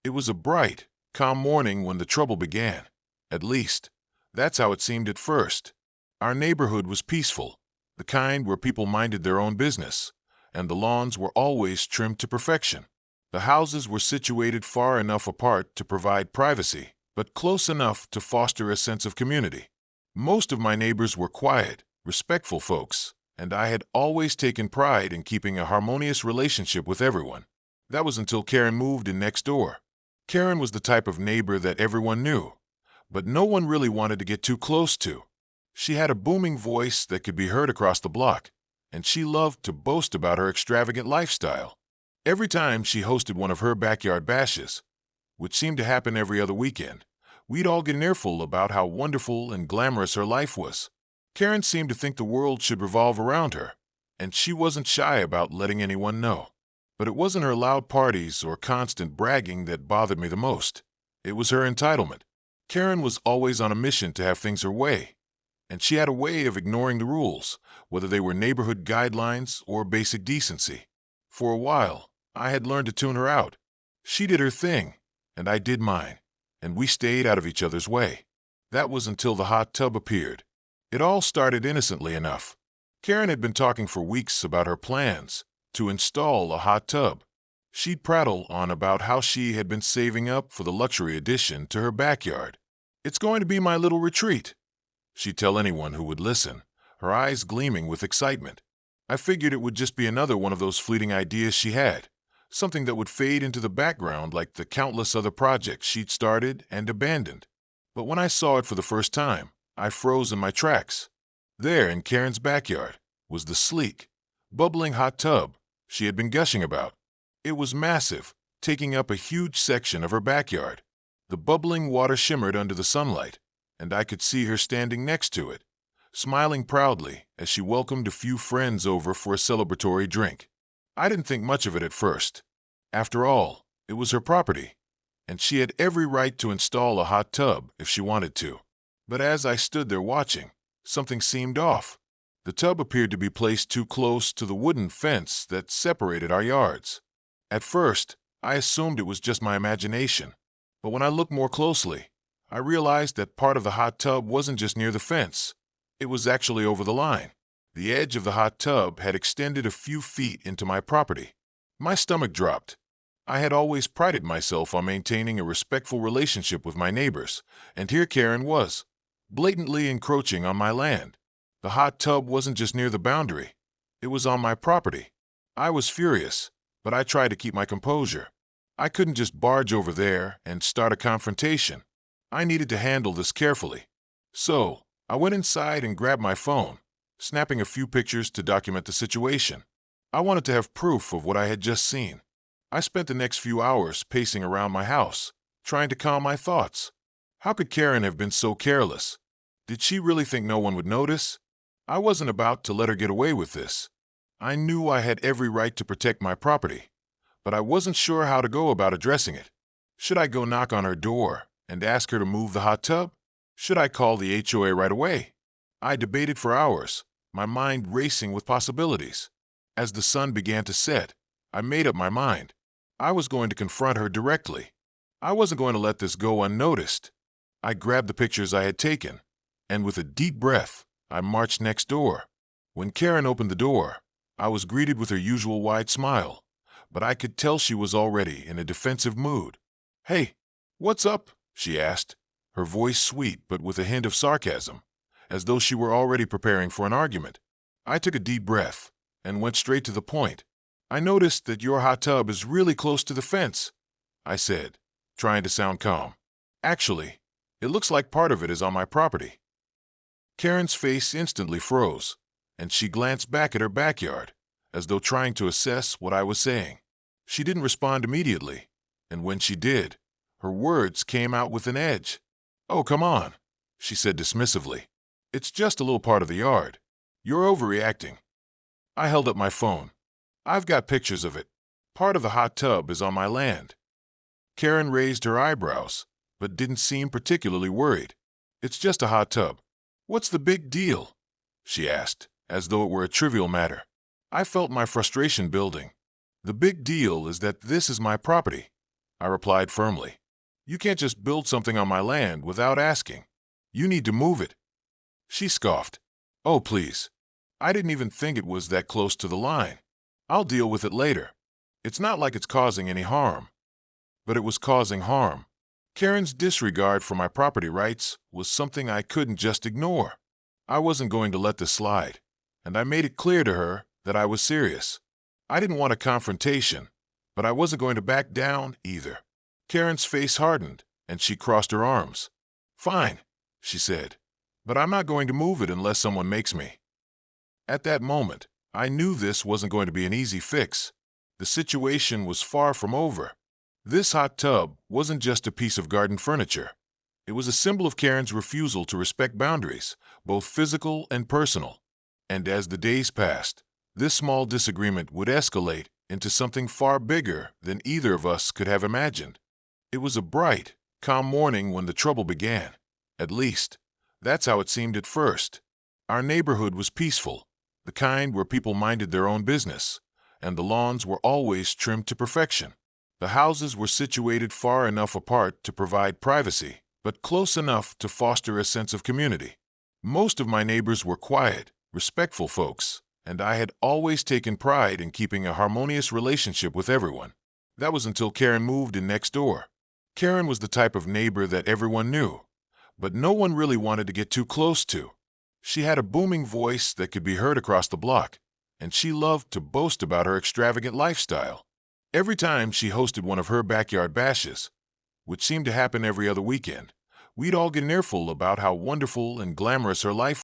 It was a bright, calm morning when the trouble began. At least, that's how it seemed at first. Our neighborhood was peaceful, the kind where people minded their own business, and the lawns were always trimmed to perfection. The houses were situated far enough apart to provide privacy, but close enough to foster a sense of community. Most of my neighbors were quiet, respectful folks, and I had always taken pride in keeping a harmonious relationship with everyone. That was until Karen moved in next door. Karen was the type of neighbor that everyone knew, but no one really wanted to get too close to. She had a booming voice that could be heard across the block, and she loved to boast about her extravagant lifestyle. Every time she hosted one of her backyard bashes, which seemed to happen every other weekend, we'd all get an earful about how wonderful and glamorous her life was. Karen seemed to think the world should revolve around her, and she wasn't shy about letting anyone know. But it wasn't her loud parties or constant bragging that bothered me the most. It was her entitlement. Karen was always on a mission to have things her way, and she had a way of ignoring the rules, whether they were neighborhood guidelines or basic decency. For a while, I had learned to tune her out. She did her thing, and I did mine, and we stayed out of each other's way. That was until the hot tub appeared. It all started innocently enough. Karen had been talking for weeks about her plans to install a hot tub. She'd prattle on about how she had been saving up for the luxury addition to her backyard. "It's going to be my little retreat," she'd tell anyone who would listen, her eyes gleaming with excitement. I figured it would just be another one of those fleeting ideas she had, something that would fade into the background like the countless other projects she'd started and abandoned. But when I saw it for the first time, I froze in my tracks. There, in Karen's backyard, was the sleek, bubbling hot tub she had been gushing about. It was massive, taking up a huge section of her backyard. The bubbling water shimmered under the sunlight, and I could see her standing next to it, smiling proudly as she welcomed a few friends over for a celebratory drink. I didn't think much of it at first. After all, it was her property, and she had every right to install a hot tub if she wanted to. But as I stood there watching, something seemed off. The tub appeared to be placed too close to the wooden fence that separated our yards. At first, I assumed it was just my imagination, but when I looked more closely, I realized that part of the hot tub wasn't just near the fence. It was actually over the line. The edge of the hot tub had extended a few feet into my property. My stomach dropped. I had always prided myself on maintaining a respectful relationship with my neighbors, and here Karen was, blatantly encroaching on my land. The hot tub wasn't just near the boundary. It was on my property. I was furious, but I tried to keep my composure. I couldn't just barge over there and start a confrontation. I needed to handle this carefully. So, I went inside and grabbed my phone, snapping a few pictures to document the situation. I wanted to have proof of what I had just seen. I spent the next few hours pacing around my house, trying to calm my thoughts. How could Karen have been so careless? Did she really think no one would notice? I wasn't about to let her get away with this. I knew I had every right to protect my property, but I wasn't sure how to go about addressing it. Should I go knock on her door and ask her to move the hot tub? Should I call the HOA right away? I debated for hours, my mind racing with possibilities. As the sun began to set, I made up my mind. I was going to confront her directly. I wasn't going to let this go unnoticed. I grabbed the pictures I had taken, and with a deep breath, I marched next door. When Karen opened the door, I was greeted with her usual wide smile, but I could tell she was already in a defensive mood. "Hey, what's up?" she asked, her voice sweet but with a hint of sarcasm, as though she were already preparing for an argument. I took a deep breath and went straight to the point. "I noticed that your hot tub is really close to the fence," I said, trying to sound calm. "Actually, it looks like part of it is on my property." Karen's face instantly froze, and she glanced back at her backyard, as though trying to assess what I was saying. She didn't respond immediately, and when she did, her words came out with an edge. "Oh, come on," she said dismissively. "It's just a little part of the yard. You're overreacting." I held up my phone. "I've got pictures of it. Part of the hot tub is on my land." Karen raised her eyebrows, but didn't seem particularly worried. "It's just a hot tub. What's the big deal?" she asked, as though it were a trivial matter. I felt my frustration building. "The big deal is that this is my property. I replied firmly. You can't just build something on my land without asking. You need to move it. She scoffed. Oh, please. I didn't even think it was that close to the line. I'll deal with it later. It's not like it's causing any harm. But it was causing harm. Karen's disregard for my property rights was something I couldn't just ignore. I wasn't going to let this slide, and I made it clear to her that I was serious. I didn't want a confrontation, but I wasn't going to back down either. Karen's face hardened, and she crossed her arms. Fine, she said, but I'm not going to move it unless someone makes me. At that moment, I knew this wasn't going to be an easy fix. The situation was far from over. This hot tub wasn't just a piece of garden furniture. It was a symbol of Karen's refusal to respect boundaries, both physical and personal. And as the days passed, this small disagreement would escalate into something far bigger than either of us could have imagined. It was a bright, calm morning when the trouble began. At least, that's how it seemed at first. Our neighborhood was peaceful, the kind where people minded their own business, and the lawns were always trimmed to perfection. The houses were situated far enough apart to provide privacy, but close enough to foster a sense of community. Most of my neighbors were quiet, respectful folks, and I had always taken pride in keeping a harmonious relationship with everyone. That was until Karen moved in next door. Karen was the type of neighbor that everyone knew, but no one really wanted to get too close to. She had a booming voice that could be heard across the block, and she loved to boast about her extravagant lifestyle. Every time she hosted one of her backyard bashes, which seemed to happen every other weekend, we'd all get an earful about how wonderful and glamorous her life